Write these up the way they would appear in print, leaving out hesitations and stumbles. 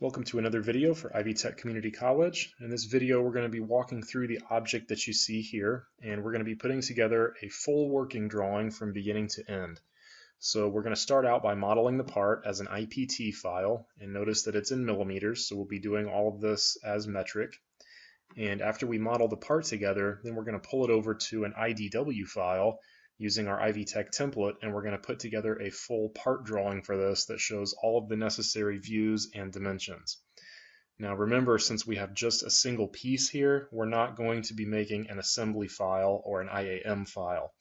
Welcome to another video for Ivy Tech Community College. In this video, we're going to be walking through the object that you see here, and we're going to be putting together a full working drawing from beginning to end. So we're going to start out by modeling the part as an IPT file, and notice that it's in millimeters, so we'll be doing all of this as metric. And after we model the part together, then we're going to pull it over to an IDW file using our Ivy Tech template, and we're going to put together a full part drawing for this that shows all of the necessary views and dimensions. Now remember, since we have just a single piece here, we're not going to be making an assembly file or an IAM file.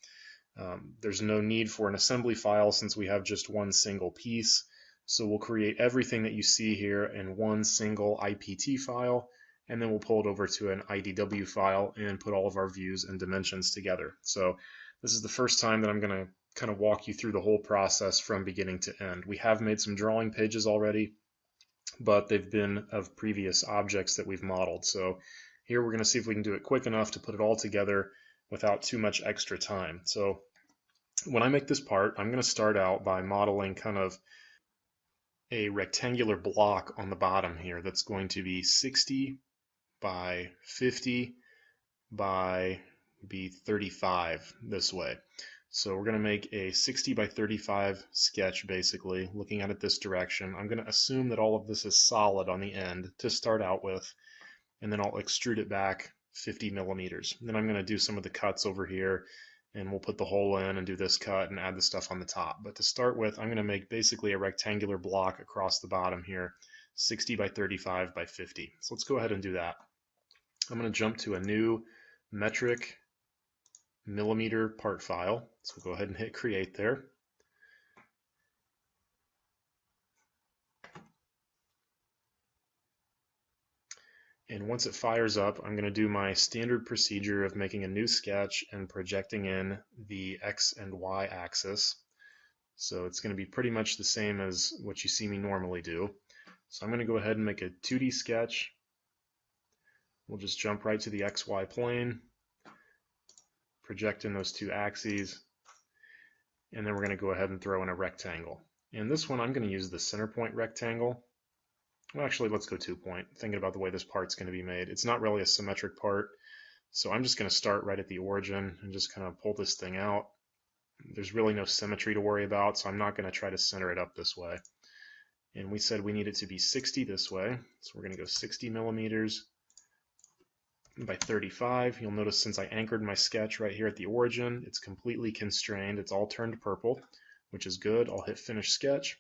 There's no need for an assembly file since we have just one single piece. So we'll create everything that you see here in one single IPT file, and then we'll pull it over to an IDW file and put all of our views and dimensions together. So this is the first time that I'm going to kind of walk you through the whole process from beginning to end. We have made some drawing pages already, but they've been of previous objects that we've modeled. So here we're going to see if we can do it quick enough to put it all together without too much extra time. So when I make this part, I'm going to start out by modeling kind of a rectangular block on the bottom here that's going to be 60 by 50 by be 35 this way. So we're going to make a 60 by 35 sketch basically, looking at it this direction. I'm going to assume that all of this is solid on the end to start out with, and then I'll extrude it back 50 millimeters. And then I'm going to do some of the cuts over here, and we'll put the hole in and do this cut and add the stuff on the top. But to start with, I'm going to make basically a rectangular block across the bottom here, 60 by 35 by 50. So let's go ahead and do that. I'm going to jump to a new metric millimeter part file. So go ahead and hit create there. And once it fires up, I'm going to do my standard procedure of making a new sketch and projecting in the X and Y axis. So it's going to be pretty much the same as what you see me normally do. So I'm going to go ahead and make a 2D sketch. We'll just jump right to the XY plane, project in those two axes, and then we're going to go ahead and throw in a rectangle. In this one, I'm going to use the center point rectangle. Well, actually, let's go 2-point, thinking about the way this part's going to be made. It's not really a symmetric part, so I'm just going to start right at the origin and just kind of pull this thing out. There's really no symmetry to worry about, so I'm not going to try to center it up this way. And we said we need it to be 60 this way, so we're going to go 60 millimeters by 35. You'll notice since I anchored my sketch right here at the origin, it's completely constrained. It's all turned purple, which is good. I'll hit finish sketch,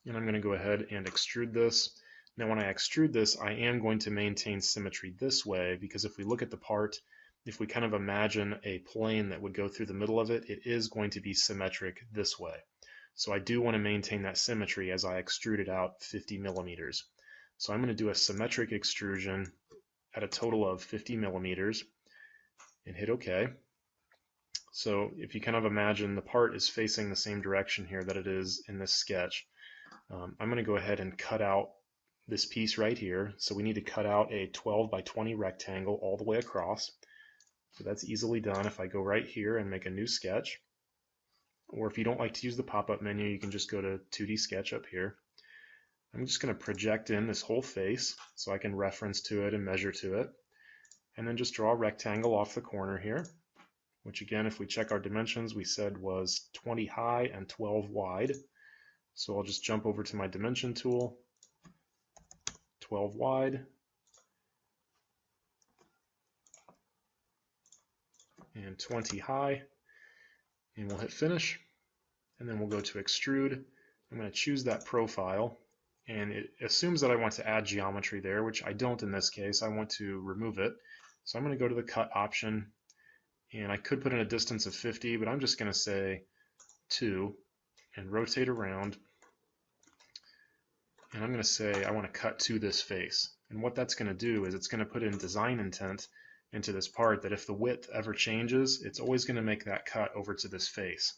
and I'm going to go ahead and extrude this. Now when I extrude this, I am going to maintain symmetry this way, because if we look at the part, if we kind of imagine a plane that would go through the middle of it, it is going to be symmetric this way. So I do want to maintain that symmetry as I extrude it out 50 millimeters. So I'm going to do a symmetric extrusion at a total of 50 millimeters and hit OK. So if you kind of imagine the part is facing the same direction here that it is in this sketch, I'm going to go ahead and cut out this piece right here. So we need to cut out a 12 by 20 rectangle all the way across. So that's easily done if I go right here and make a new sketch. Or if you don't like to use the pop-up menu, you can just go to 2D sketch up here. I'm just going to project in this whole face so I can reference to it and measure to it. And then just draw a rectangle off the corner here, which again, if we check our dimensions, we said was 20 high and 12 wide. So I'll just jump over to my dimension tool, 12 wide, and 20 high, and we'll hit finish, and then we'll go to extrude. I'm going to choose that profile, and it assumes that I want to add geometry there, which I don't in this case. I want to remove it. So I'm going to go to the cut option, and I could put in a distance of 50, but I'm just going to say 2 and rotate around. And I'm going to say I want to cut to this face. And what that's going to do is it's going to put in design intent into this part that if the width ever changes, it's always going to make that cut over to this face.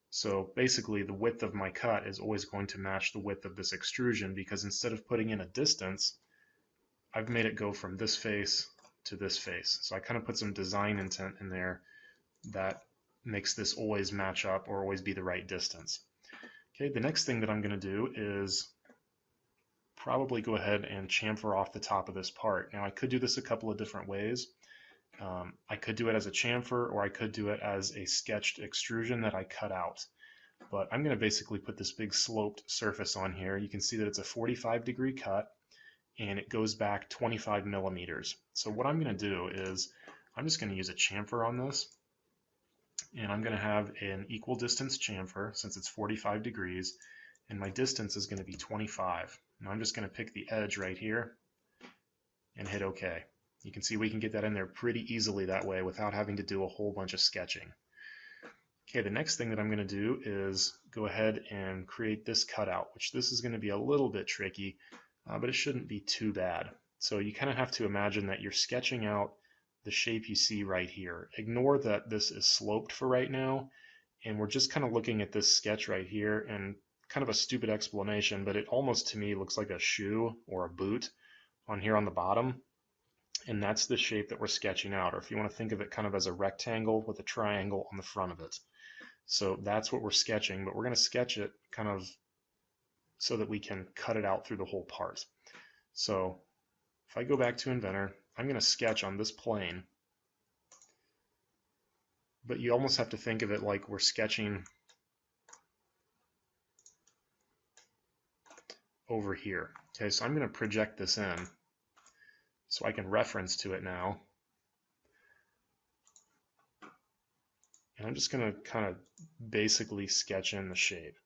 So basically the width of my cut is always going to match the width of this extrusion, because instead of putting in a distance, I've made it go from this face to this face. So I kind of put some design intent in there that makes this always match up or always be the right distance. Okay, the next thing that I'm going to do is probably go ahead and chamfer off the top of this part. Now I could do this a couple of different ways. I could do it as a chamfer, or I could do it as a sketched extrusion that I cut out. But I'm going to basically put this big sloped surface on here. You can see that it's a 45-degree cut, and it goes back 25 millimeters. So what I'm going to do is I'm just going to use a chamfer on this, and I'm going to have an equal distance chamfer since it's 45 degrees, and my distance is going to be 25. Now I'm just going to pick the edge right here and hit OK. You can see we can get that in there pretty easily that way without having to do a whole bunch of sketching. Okay, the next thing that I'm going to do is go ahead and create this cutout, which this is going to be a little bit tricky, but it shouldn't be too bad. So you kind of have to imagine that you're sketching out the shape you see right here. Ignore that this is sloped for right now, and we're just kind of looking at this sketch right here, and kind of a stupid explanation, but it almost to me looks like a shoe or a boot on here on the bottom. And that's the shape that we're sketching out, or if you want to think of it kind of as a rectangle with a triangle on the front of it. So that's what we're sketching, but we're going to sketch it kind of so that we can cut it out through the whole part. So if I go back to Inventor, I'm going to sketch on this plane, but you almost have to think of it like we're sketching over here. Okay, so I'm going to project this in so I can reference to it now. And I'm just going to kind of basically sketch in the shape.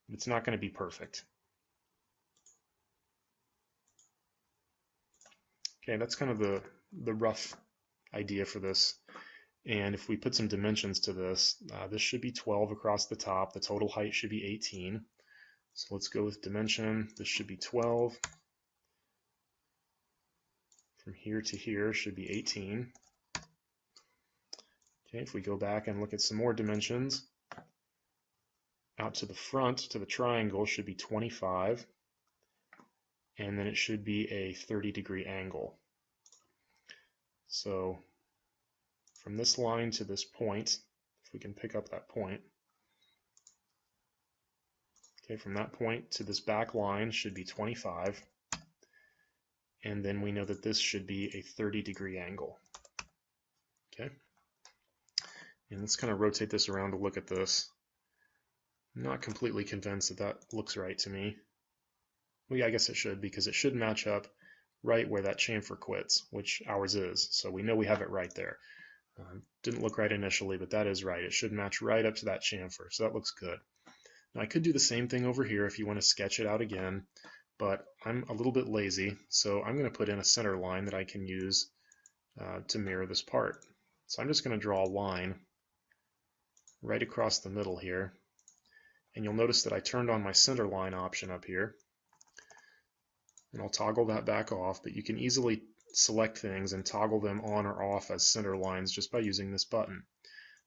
It's not going to be perfect. Okay, that's kind of the rough idea for this. And if we put some dimensions to this, this should be 12 across the top. The total height should be 18. So let's go with dimension. This should be 12. From here to here should be 18. Okay, if we go back and look at some more dimensions, out to the front, to the triangle, should be 25. And then it should be a 30-degree angle. So from this line to this point, if we can pick up that point, okay, from that point to this back line should be 25. And then we know that this should be a 30-degree angle. Okay. And let's kind of rotate this around to look at this. I'm not completely convinced that that looks right to me. Well, yeah, I guess it should, because it should match up right where that chamfer quits, which ours is. So we know we have it right there. Didn't look right initially, but that is right. It should match right up to that chamfer, so that looks good. Now I could do the same thing over here if you want to sketch it out again, but I'm a little bit lazy, so I'm going to put in a center line that I can use to mirror this part. So I'm just going to draw a line right across the middle here, and you'll notice that I turned on my center line option up here, and I'll toggle that back off, but you can easily select things and toggle them on or off as center lines just by using this button.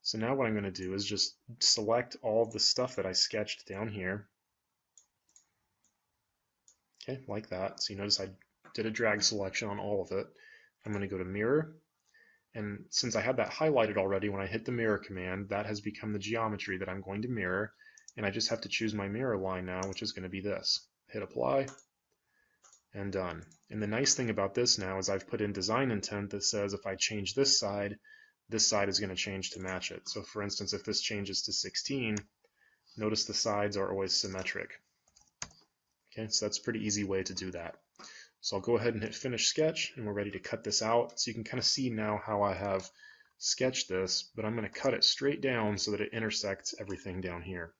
So now what I'm going to do is just select all of the stuff that I sketched down here. Okay, like that. So you notice I did a drag selection on all of it. I'm going to go to Mirror, and since I had that highlighted already when I hit the Mirror command, that has become the geometry that I'm going to mirror, and I just have to choose my mirror line now, which is going to be this. Hit Apply, and done. And the nice thing about this now is I've put in design intent that says if I change this side is going to change to match it. So for instance, if this changes to 16, notice the sides are always symmetric. Okay, so that's a pretty easy way to do that. So I'll go ahead and hit Finish Sketch, and we're ready to cut this out. So you can kind of see now how I have sketched this, but I'm going to cut it straight down so that it intersects everything down here.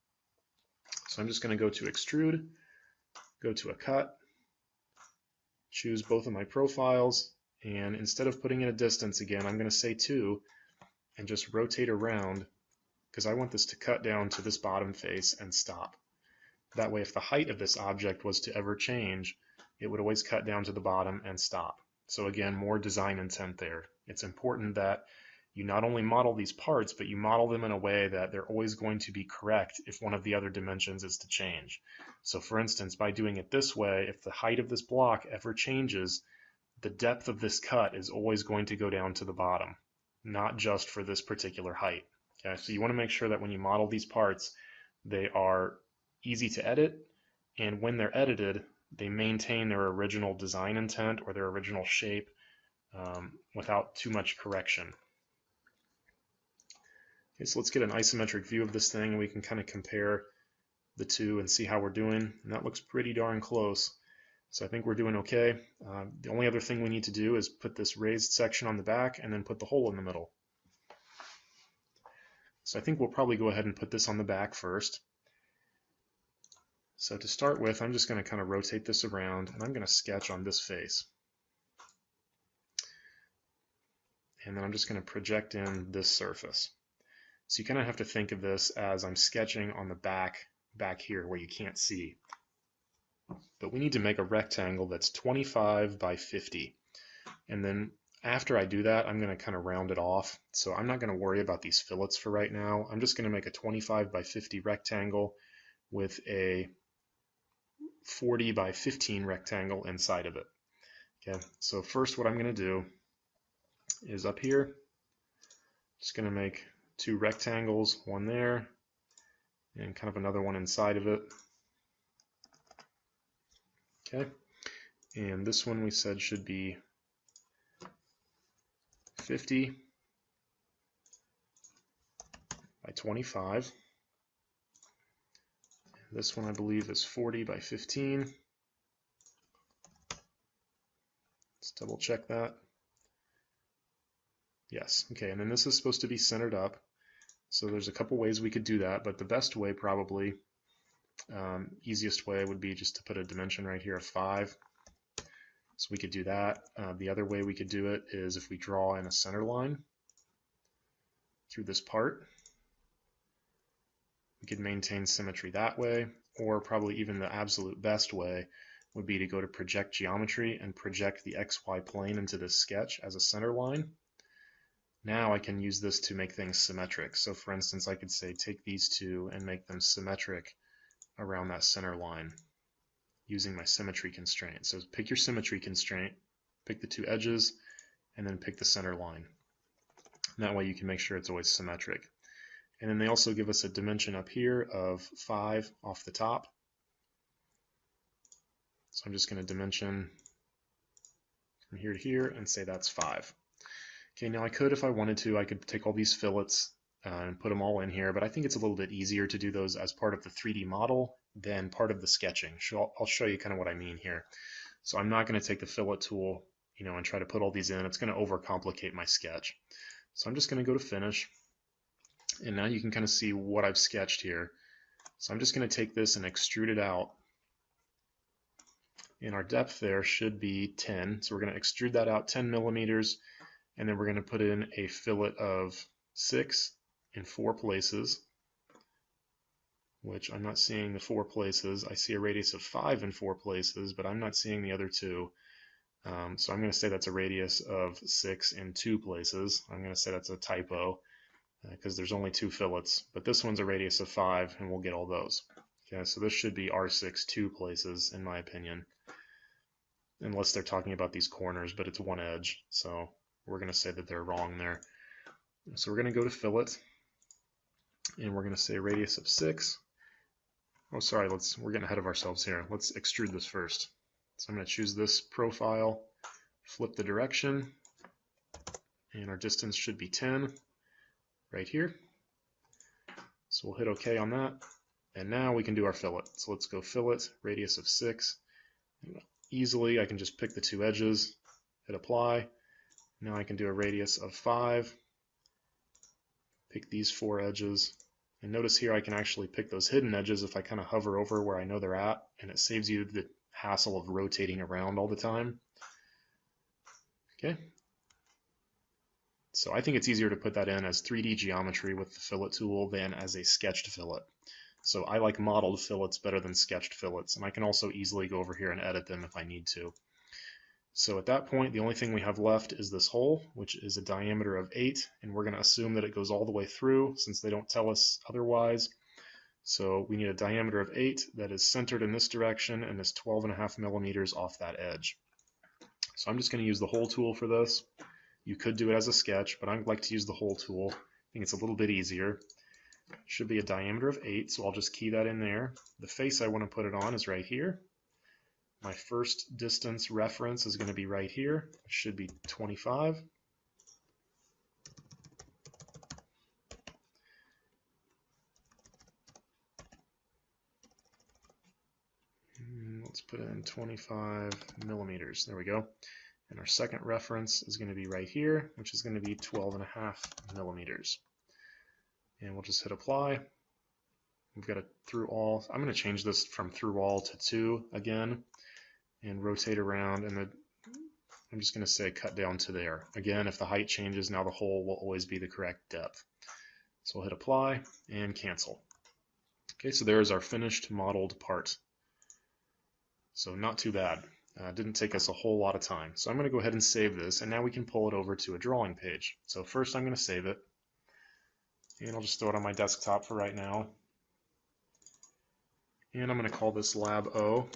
So I'm just going to go to Extrude, go to a Cut, choose both of my profiles, and instead of putting in a distance again, I'm going to say 2 and just rotate around because I want this to cut down to this bottom face and stop. That way, if the height of this object was to ever change, it would always cut down to the bottom and stop. So again, more design intent there. It's important that you not only model these parts, but you model them in a way that they're always going to be correct if one of the other dimensions is to change. So for instance, by doing it this way, if the height of this block ever changes, the depth of this cut is always going to go down to the bottom, not just for this particular height. Okay, so you want to make sure that when you model these parts, they are easy to edit, and when they're edited, they maintain their original design intent or their original shape without too much correction. Okay, so let's get an isometric view of this thing, and we can kind of compare the two and see how we're doing. And that looks pretty darn close. So I think we're doing okay. The only other thing we need to do is put this raised section on the back and then put the hole in the middle. So I think we'll probably go ahead and put this on the back first. So to start with, I'm just going to kind of rotate this around, and I'm going to sketch on this face. And then I'm just going to project in this surface. So you kind of have to think of this as I'm sketching on the back here where you can't see. But we need to make a rectangle that's 25 by 50. And then after I do that, I'm going to kind of round it off. So I'm not going to worry about these fillets for right now. I'm just going to make a 25 by 50 rectangle with a 40 by 15 rectangle inside of it. Okay, so first what I'm going to do is up here, just going to make two rectangles, one there and kind of another one inside of it. Okay, and this one we said should be 50 by 25. This one I believe is 40 by 15. Let's double check that. Yes, okay, and then this is supposed to be centered up. So there's a couple ways we could do that, but the best way probably, easiest way would be just to put a dimension right here of 5. So we could do that. The other way we could do it is if we draw in a center line through this part. We could maintain symmetry that way, or probably even the absolute best way would be to go to project geometry and project the XY plane into this sketch as a center line. Now I can use this to make things symmetric. So for instance, I could say take these two and make them symmetric around that center line using my symmetry constraint. So pick your symmetry constraint, pick the two edges, and then pick the center line. And that way you can make sure it's always symmetric. And then they also give us a dimension up here of 5 off the top. So I'm just going to dimension from here to here and say that's 5. Okay, now I could, if I wanted to, I could take all these fillets and put them all in here, but I think it's a little bit easier to do those as part of the 3D model than part of the sketching. So I'll show you kind of what I mean here. So I'm not going to take the fillet tool, and try to put all these in. It's going to overcomplicate my sketch. So I'm just going to go to finish, and now you can kind of see what I've sketched here. So I'm just going to take this and extrude it out. And our depth there should be 10. So we're going to extrude that out 10 millimeters. And then we're going to put in a fillet of 6 in 4 places, which I'm not seeing the 4 places. I see a radius of 5 in 4 places, but I'm not seeing the other 2. So I'm going to say that's a radius of 6 in 2 places. I'm going to say that's a typo because there's only 2 fillets, but this one's a radius of 5, and we'll get all those. Okay, so this should be R6 2 places, in my opinion, unless they're talking about these corners, but it's one edge, so we're going to say that they're wrong there. So we're going to go to fillet, and we're going to say radius of 6. Oh, sorry, we're getting ahead of ourselves here. Let's extrude this first. So I'm going to choose this profile, flip the direction, and our distance should be 10 right here. So we'll hit OK on that, and now we can do our fillet. So let's go fillet, radius of 6. And easily, I can just pick the 2 edges, hit apply. Now I can do a radius of 5, pick these 4 edges, and notice here I can actually pick those hidden edges if I kind of hover over where I know they're at, and it saves you the hassle of rotating around all the time. Okay, so I think it's easier to put that in as 3D geometry with the fillet tool than as a sketched fillet. So I like modeled fillets better than sketched fillets, and I can also easily go over here and edit them if I need to. So at that point, the only thing we have left is this hole, which is a diameter of 8, and we're going to assume that it goes all the way through since they don't tell us otherwise. So we need a diameter of 8 that is centered in this direction and is 12.5 millimeters off that edge. So I'm just going to use the hole tool for this. You could do it as a sketch, but I like to use the hole tool. I think it's a little bit easier. It should be a diameter of 8, so I'll just key that in there. The face I want to put it on is right here. My first distance reference is going to be right here. It should be 25. Let's put in 25 millimeters. There we go. And our second reference is going to be right here, which is going to be 12.5 millimeters. And we'll just hit apply. We've got a through all. I'm going to change this from through all to 2 again and rotate around, and I'm just going to say cut down to there. Again, if the height changes, now the hole will always be the correct depth. So we'll hit apply and cancel. Okay, so there's our finished modeled part. So not too bad. Didn't take us a whole lot of time. So I'm going to go ahead and save this, and now we can pull it over to a drawing page. So first I'm going to save it, and I'll just throw it on my desktop for right now. And I'm going to call this Lab O.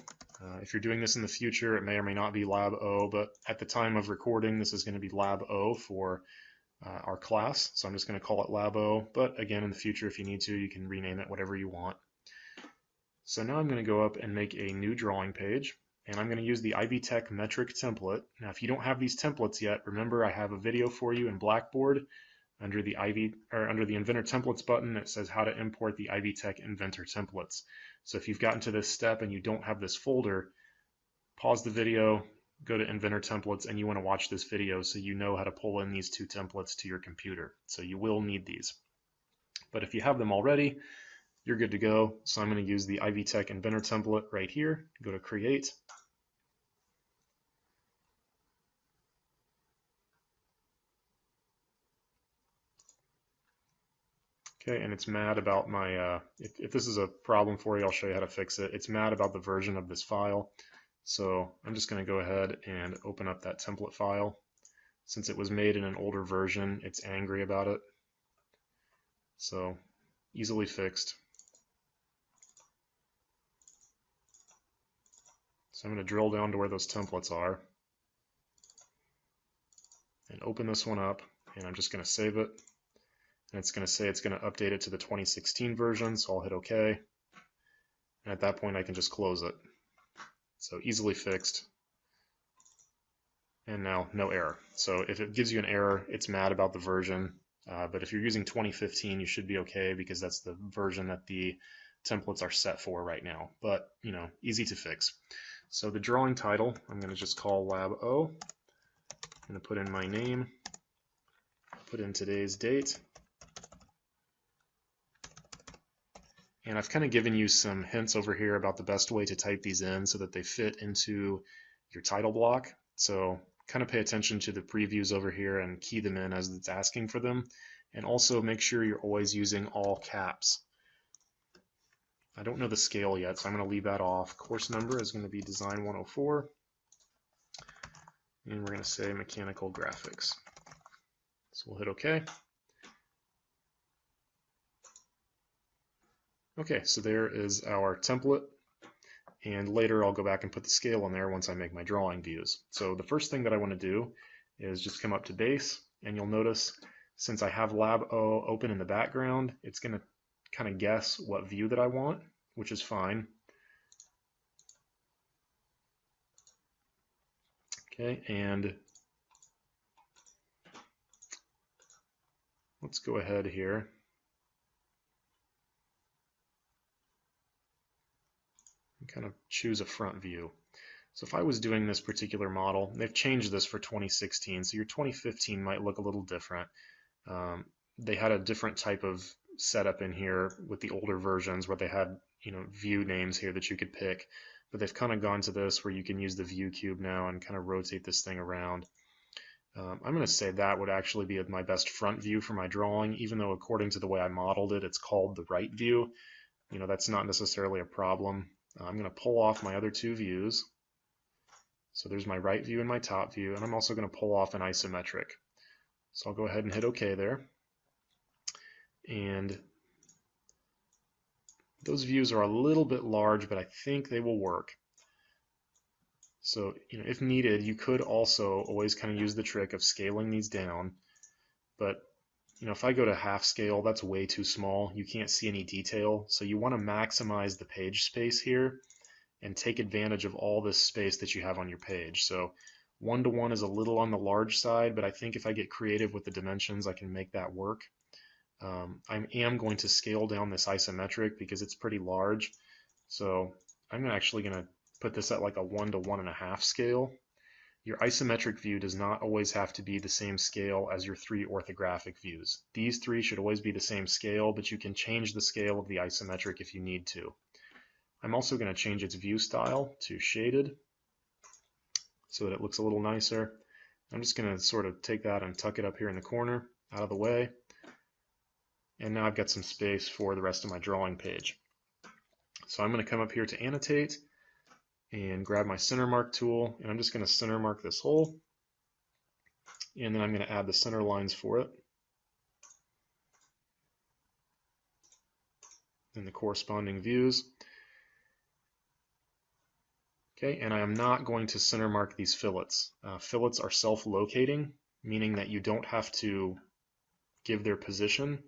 If you're doing this in the future, it may or may not be Lab O, but at the time of recording, this is going to be Lab O for our class. So I'm just going to call it Lab O, but again, in the future, if you need to, you can rename it whatever you want. So now I'm going to go up and make a new drawing page, and I'm going to use the IB Tech metric template. Now, if you don't have these templates yet, remember I have a video for you in Blackboard under the Inventor Templates button. It says how to import the IB Tech Inventor Templates. So if you've gotten to this step and you don't have this folder, pause the video, go to Inventor Templates, and you want to watch this video so you know how to pull in these 2 templates to your computer. So you will need these. But if you have them already, you're good to go. So I'm going to use the IB Tech Inventor template right here. Go to Create. Okay, and it's mad about my, if this is a problem for you, I'll show you how to fix it. It's mad about the version of this file. So I'm just going to go ahead and open up that template file. Since it was made in an older version, it's angry about it. So easily fixed. So I'm going to drill down to where those templates are and open this one up, and I'm just going to save it. And it's going to say it's going to update it to the 2016 version, so I'll hit OK. And at that point, I can just close it. So easily fixed. And now no error. So if it gives you an error, it's mad about the version. But if you're using 2015, you should be okay because that's the version that the templates are set for right now. But, you know, easy to fix. So the drawing title, I'm going to just call Lab O. I'm going to put in my name, put in today's date. And I've kind of given you some hints over here about the best way to type these in so that they fit into your title block. So kind of pay attention to the previews over here and key them in as it's asking for them. And also make sure you're always using all caps. I don't know the scale yet, so I'm going to leave that off. Course number is going to be Design 104. And we're going to say Mechanical Graphics. So we'll hit OK. Okay, so there is our template. And later I'll go back and put the scale in there once I make my drawing views. So the first thing that I want to do is just come up to base, and you'll notice since I have Lab O open in the background, it's going to kind of guess what view that I want, which is fine. Okay, and let's go ahead here. And kind of choose a front view. So if I was doing this particular model, they've changed this for 2016, so your 2015 might look a little different. They had a different type of setup in here with the older versions where they had, you know, view names here that you could pick, but they've kind of gone to this where you can use the view cube now and kind of rotate this thing around. I'm going to say that would actually be my best front view for my drawing, even though according to the way I modeled it, it's called the right view. You know, that's not necessarily a problem. I'm going to pull off my other 2 views. So there's my right view and my top view, and I'm also going to pull off an isometric. So I'll go ahead and hit OK there. And those views are a little bit large, but I think they will work. So, you know, if needed, you could also always kind of use the trick of scaling these down. But, you know, if I go to half scale, that's way too small. You can't see any detail. So you want to maximize the page space here. and take advantage of all this space that you have on your page. So 1:1 is a little on the large side, but I think if I get creative with the dimensions, I can make that work. I am going to scale down this isometric because it's pretty large. So I'm actually going to put this at like a 1 to 1.5 scale. Your isometric view does not always have to be the same scale as your 3 orthographic views. These 3 should always be the same scale, but you can change the scale of the isometric if you need to. I'm also going to change its view style to shaded so that it looks a little nicer. I'm just going to sort of take that and tuck it up here in the corner, out of the way. And now I've got some space for the rest of my drawing page. So I'm going to come up here to annotate and grab my center mark tool, and I'm just going to center mark this hole, and then I'm going to add the center lines for it and the corresponding views. Okay, and I am not going to center mark these fillets. Fillets are self-locating, meaning that you don't have to give their position.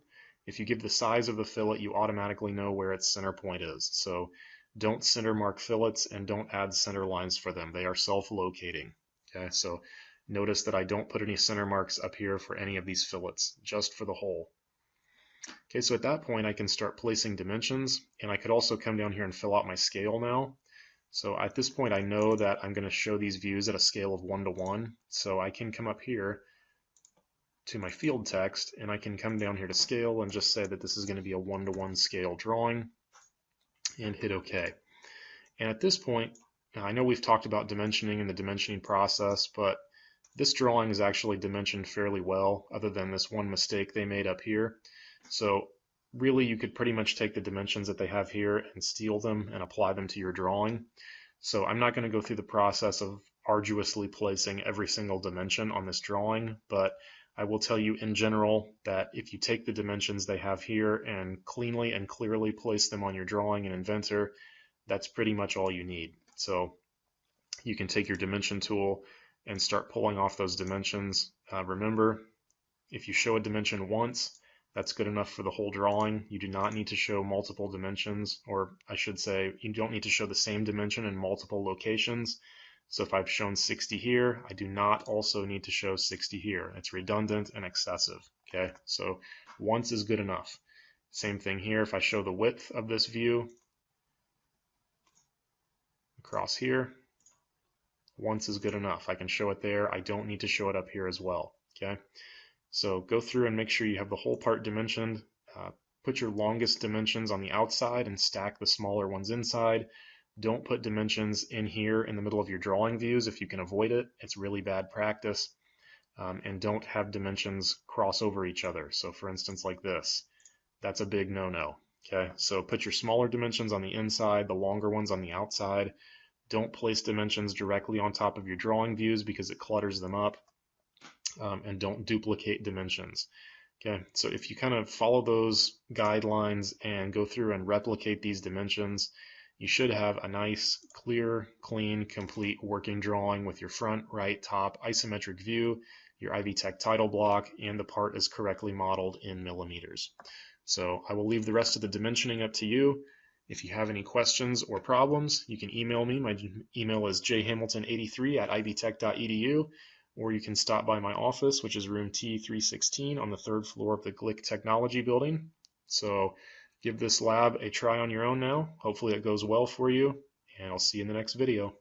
If you give the size of the fillet, you automatically know where its center point is. So don't center mark fillets and don't add center lines for them. They are self-locating. Okay, so notice that I don't put any center marks up here for any of these fillets, just for the hole. Okay, so at that point I can start placing dimensions, and I could also come down here and fill out my scale now. So at this point I know that I'm going to show these views at a scale of 1:1, so I can come up here to my field text, and I can come down here to scale and just say that this is going to be a 1:1 scale drawing and hit OK. And at this point, I know we've talked about dimensioning and the dimensioning process, but this drawing is actually dimensioned fairly well, other than this one mistake they made up here. So really you could pretty much take the dimensions that they have here and steal them and apply them to your drawing. So I'm not going to go through the process of arduously placing every single dimension on this drawing, but I will tell you in general that if you take the dimensions they have here and cleanly and clearly place them on your drawing in Inventor, that's pretty much all you need. So you can take your dimension tool and start pulling off those dimensions. Remember, if you show a dimension once, that's good enough for the whole drawing. You do not need to show multiple dimensions, or I should say, you don't need to show the same dimension in multiple locations. So if I've shown 60 here, I do not also need to show 60 here. It's redundant and excessive. Okay, so once is good enough. Same thing here. If I show the width of this view across here, once is good enough. I can show it there. I don't need to show it up here as well. Okay, so go through and make sure you have the whole part dimensioned. Put your longest dimensions on the outside and stack the smaller ones inside. Don't put dimensions in here in the middle of your drawing views if you can avoid it. It's really bad practice. And don't have dimensions cross over each other. So for instance, like this, that's a big no-no. Okay, so put your smaller dimensions on the inside, the longer ones on the outside. Don't place dimensions directly on top of your drawing views because it clutters them up. And don't duplicate dimensions. Okay, so if you kind of follow those guidelines and go through and replicate these dimensions, you should have a nice, clear, clean, complete working drawing with your front, right, top isometric view, your Ivy Tech title block, and the part is correctly modeled in millimeters. So I will leave the rest of the dimensioning up to you. If you have any questions or problems, you can email me. My email is jhamilton83@ivytech.edu, or you can stop by my office, which is room T316 on the 3rd floor of the Glick Technology Building. So give this lab a try on your own now. Hopefully it goes well for you, and I'll see you in the next video.